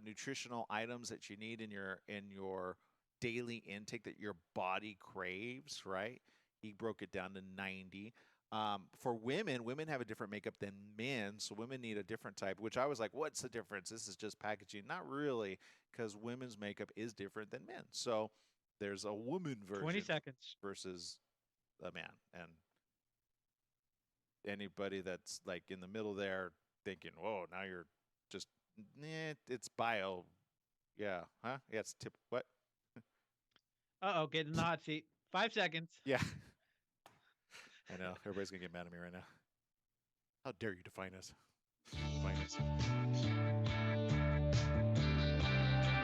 nutritional items that you need in your daily intake that your body craves, right? He broke it down to 90. For women, women have a different makeup than men, so women need a different type, which I was like, what's the difference? This is just packaging. Not really, because women's makeup is different than men. So there's a woman 20 version seconds. versus a man. And anybody that's like in the middle there thinking, whoa, now you're just, it's bio. Yeah. Huh? Yeah, it's tip. What? Uh-oh, get in the hot seat. 5 seconds. Yeah. I know. Everybody's going to get mad at me right now. How dare you define us? Define us.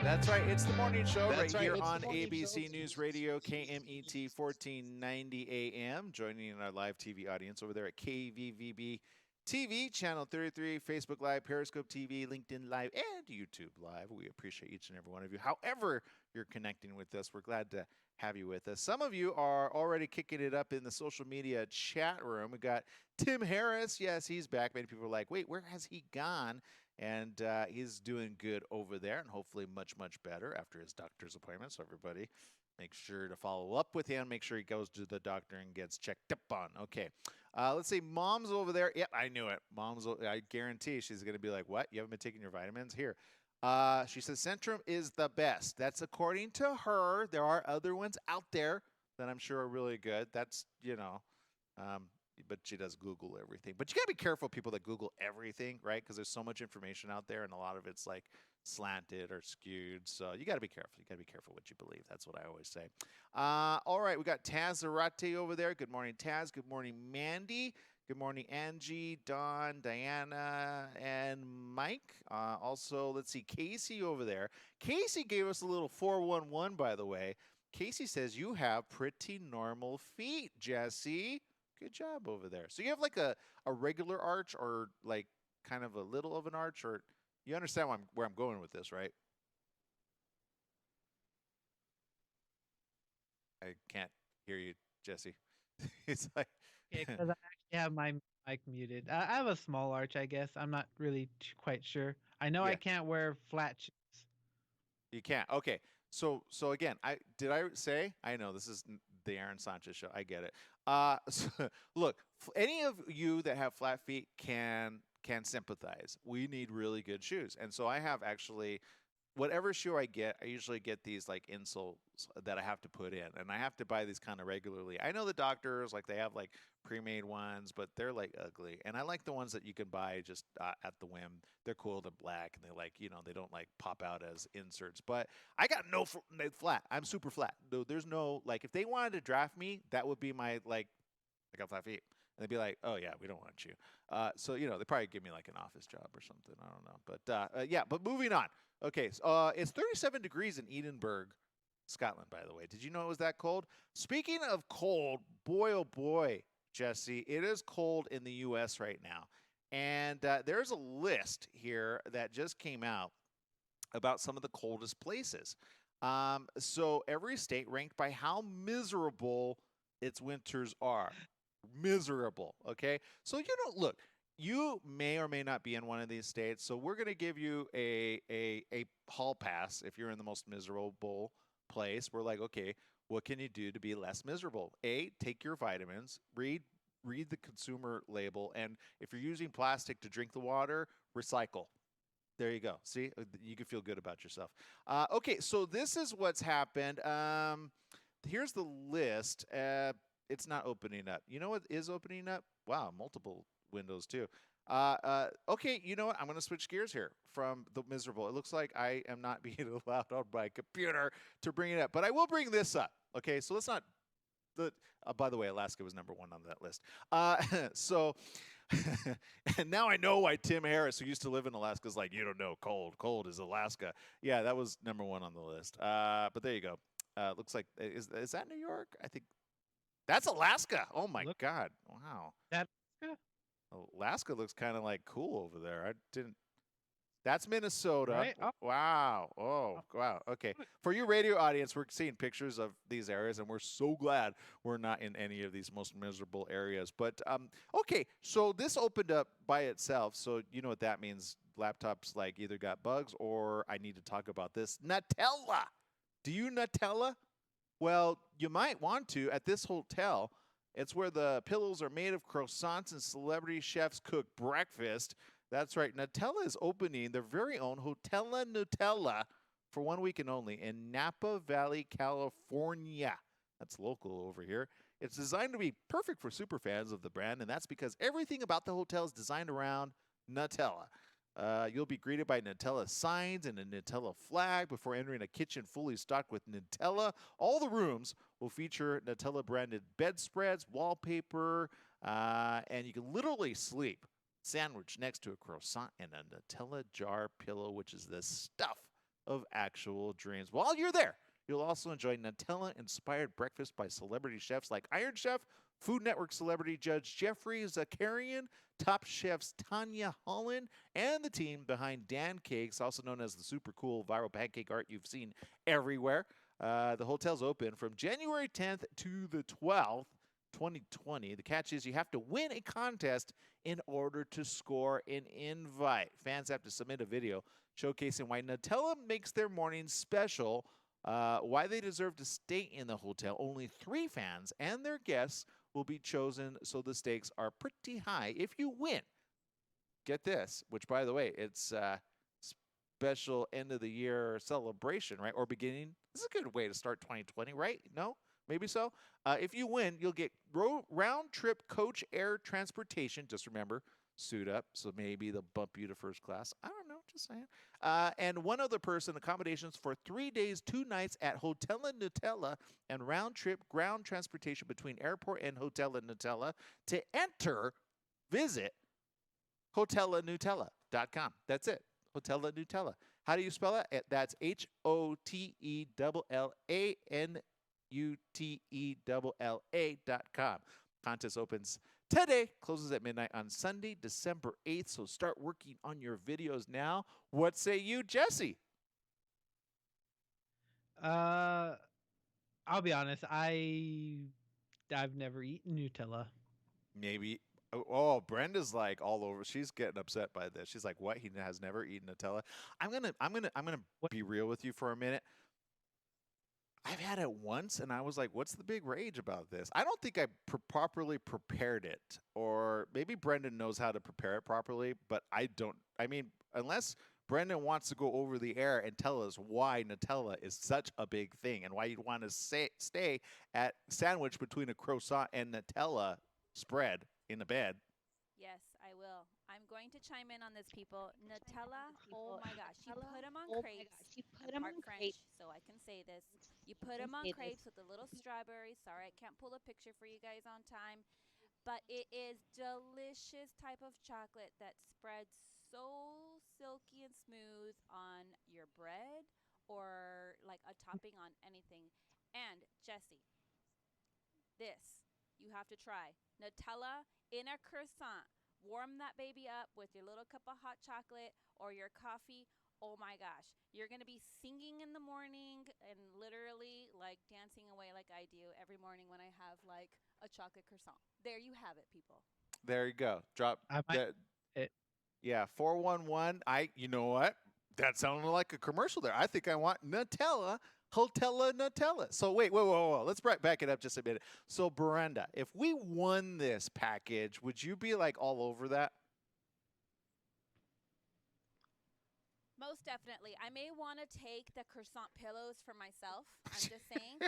That's right. It's the morning show here on ABC News Radio, KMET 1490 AM. Joining in our live TV audience over there at KVVB TV, Channel 33, Facebook Live, Periscope TV, LinkedIn Live, and YouTube Live. We appreciate each and every one of you. However you're connecting with us, we're glad to have you with us. Some of you are already kicking it up in the social media chat room. We got Tim Harris. Yes, he's back. Many people are like, wait, where has he gone? And he's doing good over there and hopefully much, much better after his doctor's appointment. So everybody make sure to follow up with him. Make sure he goes to the doctor and gets checked up on. Okay. Let's see. Mom's over there. Yep, I knew it. I guarantee she's going to be like, what? You haven't been taking your vitamins? Here. She says Centrum is the best. That's according to her. There are other ones out there that I'm sure are really good. That's, but she does Google everything. But you got to be careful, people that Google everything, right? Because there's so much information out there, and a lot of it's like slanted or skewed. So you got to be careful. You got to be careful what you believe. That's what I always say. All right, we got Taz Zarate over there. Good morning, Taz. Good morning, Mandy. Good morning, Angie, Dawn, Diana, and Mike. Also, let's see, Casey over there. Casey gave us a little 411, by the way. Casey says, you have pretty normal feet, Jesse. Good job over there. So you have like a regular arch or like kind of a little of an arch, or you understand where I'm going with this, right? I can't hear you, Jesse. It's like... Yeah, because I actually have my mic muted. I have a small arch, I guess. I'm not really quite sure. I know I can't wear flat shoes. You can't. Okay. So again, did I say? I know this is the Aaron Sanchez show. I get it. So, look, any of you that have flat feet can sympathize. We need really good shoes, and so I have actually. Whatever shoe I get, I usually get these like insoles that I have to put in, and I have to buy these kind of regularly. I know the doctors, like they have like pre-made ones, but they're like ugly. And I like the ones that you can buy just at the whim. They're cool, they're black, and they like, they don't like pop out as inserts. But I got no flat. I'm super flat. There's no, like, if they wanted to draft me, that would be my, like, I got flat feet. And they'd be like, oh, yeah, we don't want you. So, they probably give me like an office job or something. I don't know. But yeah, but moving on. Okay, so it's 37 degrees in Edinburgh, Scotland, by the way. Did you know it was that cold? Speaking of cold, boy, oh boy, Jesse, it is cold in the U.S. right now. And there's a list here that just came out about some of the coldest places. So every state ranked by how miserable its winters are. Miserable, okay? So, look. You may or may not be in one of these states, so we're going to give you a hall pass if you're in the most miserable place. We're like, okay, what can you do to be less miserable? A, take your vitamins, read the consumer label, and if you're using plastic to drink the water, recycle. There you go. See, you can feel good about yourself. Okay, so this is what's happened. Here's the list. It's not opening up. You know what is opening up? Wow, multiple windows too. Okay, you know what? I'm going to switch gears here from the miserable. It looks like I am not being allowed on my computer to bring it up, but I will bring this up. Okay, so let's not. By the way, Alaska was number 1 on that list. So, and now I know why Tim Harris, who used to live in Alaska, is like, you don't know, cold is Alaska. Yeah, that was number 1 on the list. But there you go. Looks like is that New York? I think that's Alaska. Oh my God! Wow. Alaska looks kind of like cool over there. I didn't. That's Minnesota. Right? Oh. Wow. Oh, wow. Okay. For your radio audience, we're seeing pictures of these areas, and we're so glad we're not in any of these most miserable areas. But, okay, so this opened up by itself. So you know what that means. Laptops like either got bugs or I need to talk about this. Nutella. Do you Nutella? Well, you might want to at this hotel. It's where the pillows are made of croissants and celebrity chefs cook breakfast. That's right. Nutella is opening their very own Hotella Nutella for 1 weekend only in Napa Valley, California. That's local over here. It's designed to be perfect for super fans of the brand, and that's because everything about the hotel is designed around Nutella. You'll be greeted by Nutella signs and a Nutella flag before entering a kitchen fully stocked with Nutella. All the rooms will feature Nutella branded bedspreads, wallpaper, and you can literally sleep sandwiched next to a croissant and a Nutella jar pillow, which is the stuff of actual dreams. While you're there, you'll also enjoy Nutella-inspired breakfast by celebrity chefs like Iron Chef, Food Network celebrity judge Jeffrey Zakarian, Top Chefs Tanya Holland, and the team behind Dan Cakes, also known as the super cool viral pancake art you've seen everywhere. The hotel's open from January 10th to the 12th, 2020. The catch is you have to win a contest in order to score an invite. Fans have to submit a video showcasing why Nutella makes their mornings special, why they deserve to stay in the hotel. Only 3 fans and their guests will be chosen, so the stakes are pretty high. If you win, get this, which, by the way, it's special end of the year celebration, right? Or beginning. This is a good way to start 2020, right? No? Maybe so. If you win, you'll get round trip coach air transportation. Just remember, suit up. So maybe they'll bump you to first class. I don't know. Just saying. And one other person accommodations for 3 days, 2 nights at Hotella Nutella and round trip ground transportation between airport and Hotella Nutella. To enter, visit hotellanutella.com. That's it. Hotella Nutella. How do you spell it? That's HOTELLANUTELLA.com. Contest opens today, closes at midnight on Sunday, December 8th. So start working on your videos now. What say you, Jesse? I'll be honest. I've never eaten Nutella. Maybe. Oh, Brenda's like all over. She's getting upset by this. She's like, "What? He has never eaten Nutella." I'm gonna be real with you for a minute. I've had it once, and I was like, "What's the big rage about this?" I don't think I properly prepared it, or maybe Brendan knows how to prepare it properly, but I don't. I mean, unless Brendan wants to go over the air and tell us why Nutella is such a big thing and why you'd want to stay at sandwich between a croissant and Nutella spread in the bed. Yes, I will. I'm going to chime in on this, people. Nutella, oh my gosh. You put them on crepes. I'm part French, so I can say this. You put them on crepes with a little strawberry. Sorry, I can't pull a picture for you guys on time. But it is delicious type of chocolate that spreads so silky and smooth on your bread or like a topping on anything. And Jesse, this you have to try. Nutella in a croissant. Warm that baby up with your little cup of hot chocolate or your coffee. Oh my gosh. You're going to be singing in the morning and literally like dancing away like I do every morning when I have like a chocolate croissant. There you have it, people. There you go. Drop I might. that. Yeah, 411. You know what? That sounded like a commercial there. I think I want Nutella. Hotella Nutella. So wait, whoa. Let's back it up just a minute. So Brenda, if we won this package, would you be like all over that? Most definitely. I may want to take the croissant pillows for myself. I'm just saying.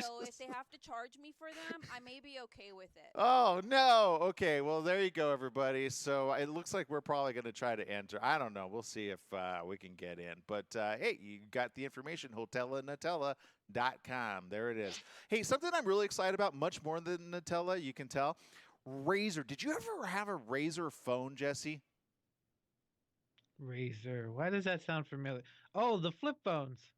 So if they have to charge me for them, I may be okay with it. Oh, no. Okay, well, there you go, everybody. So it looks like we're probably going to try to enter. I don't know. We'll see if we can get in. But, hey, you got the information, hotellanutella.com. There it is. Hey, something I'm really excited about, much more than Nutella, you can tell. Razor. Did you ever have a Razor phone, Jesse? Razor. Why does that sound familiar? Oh, the flip phones.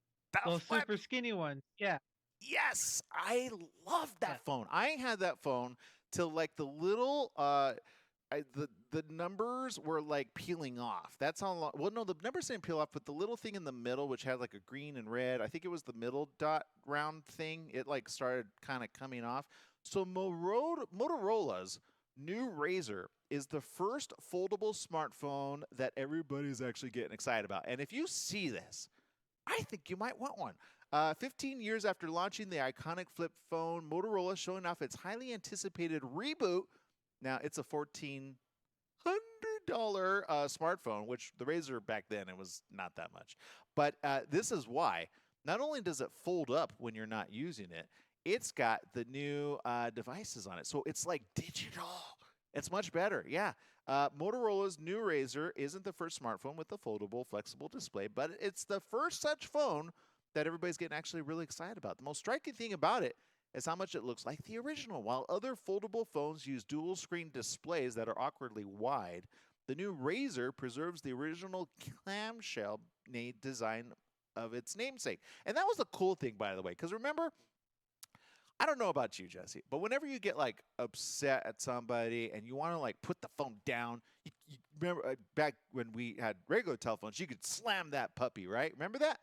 Those super skinny ones. Yeah. Yes, I love that phone. I had that phone till like the little the numbers were like peeling off. That's how long. Well, no, the numbers didn't peel off, but the little thing in the middle, which had like a green and red, I think it was the middle dot round thing. It like started kind of coming off. So Motorola's new Razr is the first foldable smartphone that everybody's actually getting excited about. And if you see this, I think you might want one. 15 years after launching the iconic flip phone, Motorola is showing off its highly anticipated reboot. Now, it's a $1,400 smartphone, which the Razr back then, it was not that much. But this is why. Not only does it fold up when you're not using it, it's got the new devices on it. So it's like digital. It's much better. Yeah. Motorola's new Razr isn't the first smartphone with a foldable, flexible display, but it's the first such phone that everybody's getting actually really excited about. The most striking thing about it is how much it looks like the original. While other foldable phones use dual screen displays that are awkwardly wide, the new Razr preserves the original clamshell design of its namesake. And that was the cool thing, by the way, because remember, I don't know about you, Jesse, but whenever you get like upset at somebody and you want to like put the phone down, you remember back when we had regular telephones, you could slam that puppy, right? Remember that?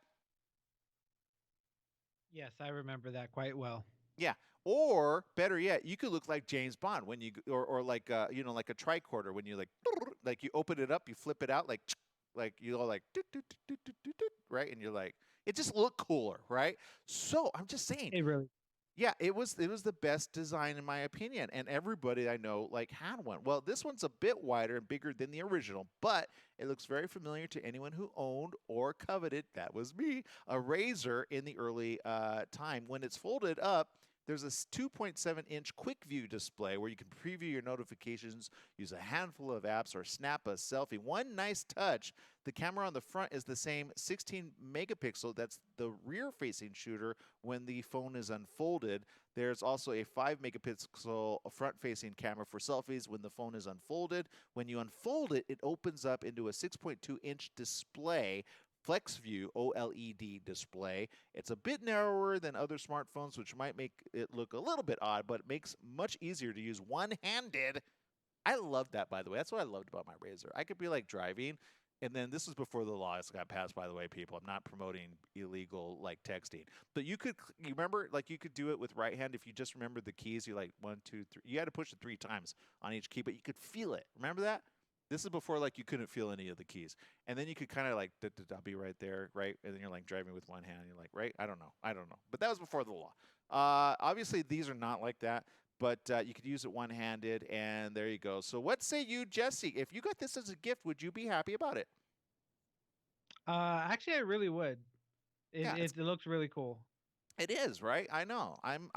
Yes, I remember that quite well. Yeah. Or better yet, you could look like James Bond when you, or like like a tricorder when you like you open it up, you flip it out, like you all like right, and you're like, it just looked cooler, right? So I'm just saying, It really. yeah, it was the best design in my opinion, and everybody I know like had one. Well, this one's a bit wider and bigger than the original, but it looks very familiar to anyone who owned or coveted, that was me, a Razr in the early time. When it's folded up, there's a 2.7-inch quick view display where you can preview your notifications, use a handful of apps, or snap a selfie. One nice touch, the camera on the front is the same 16 megapixel. That's the rear-facing shooter when the phone is unfolded. There's also a 5 megapixel front-facing camera for selfies when the phone is unfolded. When you unfold it, it opens up into a 6.2-inch display, Flex View OLED display. It's a bit narrower than other smartphones, which might make it look a little bit odd, but it makes much easier to use one-handed. I love that, by the way. That's what I loved about my Razr. I could be like driving, and then this was before the laws got passed, by the way, people. I'm not promoting illegal like texting, but you remember, like you could do it with right hand if you just remember the keys. You like 1, 2, 3. You had to push it 3 times on each key, but you could feel it. Remember that? This is before like you couldn't feel any of the keys, and then you could kind of like I'll be right there, right, and then you're like driving with one hand. You're like, right, I don't know, but that was before the law. Obviously, these are not like that, but you could use it one-handed, and there you go. So, what say you, Jesse? If you got this as a gift, would you be happy about it? Actually, I really would. Yeah, It looks really cool. it is, right? I know. I'm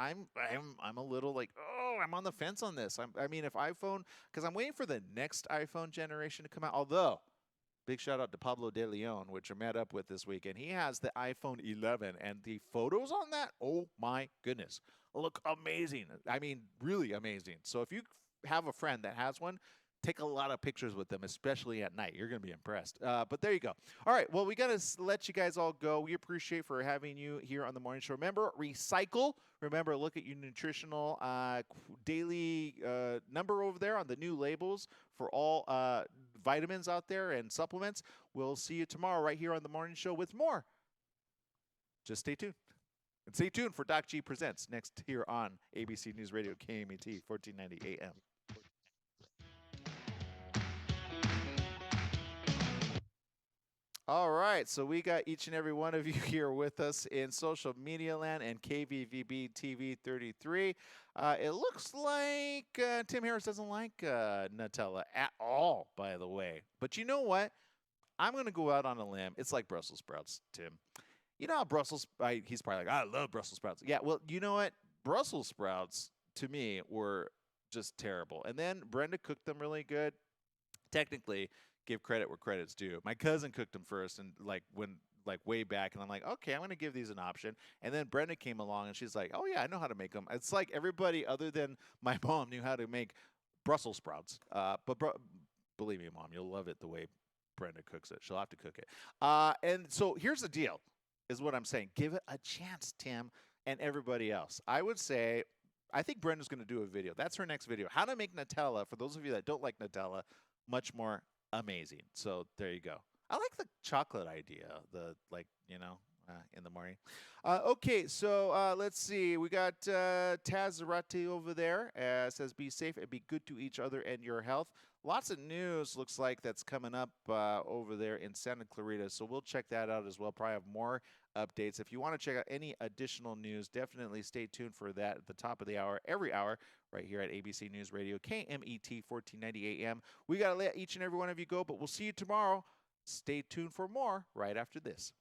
a little like, oh, I'm on the fence on this. I mean, if iPhone, because I'm waiting for the next iPhone generation to come out. Although, big shout out to Pablo De Leon, which I met up with this week, and he has the iPhone 11, and the photos on that, oh my goodness, look amazing. I mean, really amazing. So if you have a friend that has one, take a lot of pictures with them, especially at night. You're going to be impressed. But there you go. All right. Well, we got to let you guys all go. We appreciate for having you here on the morning show. Remember, recycle. Remember, look at your nutritional daily number over there on the new labels for all vitamins out there and supplements. We'll see you tomorrow right here on the morning show with more. Just stay tuned. And stay tuned for Doc G Presents next here on ABC News Radio, KMET, 1490 AM. All right, so we got each and every one of you here with us in social media land and KVVB TV 33. It looks like Tim Harris doesn't like Nutella at all, by the way. But you know what? I'm going to go out on a limb. It's like Brussels sprouts, Tim. You know how he's probably like, I love Brussels sprouts. Yeah, well, you know what? Brussels sprouts, to me, were just terrible. And then Brenda cooked them really good. Technically, give credit where credit's due. My cousin cooked them first, and way back, and I'm like, okay, I'm going to give these an option. And then Brenda came along, and she's like, oh yeah, I know how to make them. It's like everybody other than my mom knew how to make Brussels sprouts. Believe me, Mom, you'll love it the way Brenda cooks it. She'll have to cook it. And so here's the deal, is what I'm saying. Give it a chance, Tim, and everybody else. I would say, I think Brenda's going to do a video. That's her next video. How to make Nutella, for those of you that don't like Nutella, much more amazing. So there you go. I like the chocolate idea, in the morning. Okay, so let's see. We got Taz Zarate over there. Says, be safe and be good to each other and your health. lots of news looks like that's coming up over there in Santa Clarita. So we'll check that out as well. Probably have more updates. If you want to check out any additional news, definitely stay tuned for that at the top of the hour, every hour, right here at ABC News Radio, KMET 1490 AM. We got to let each and every one of you go, but we'll see you tomorrow. Stay tuned for more right after this.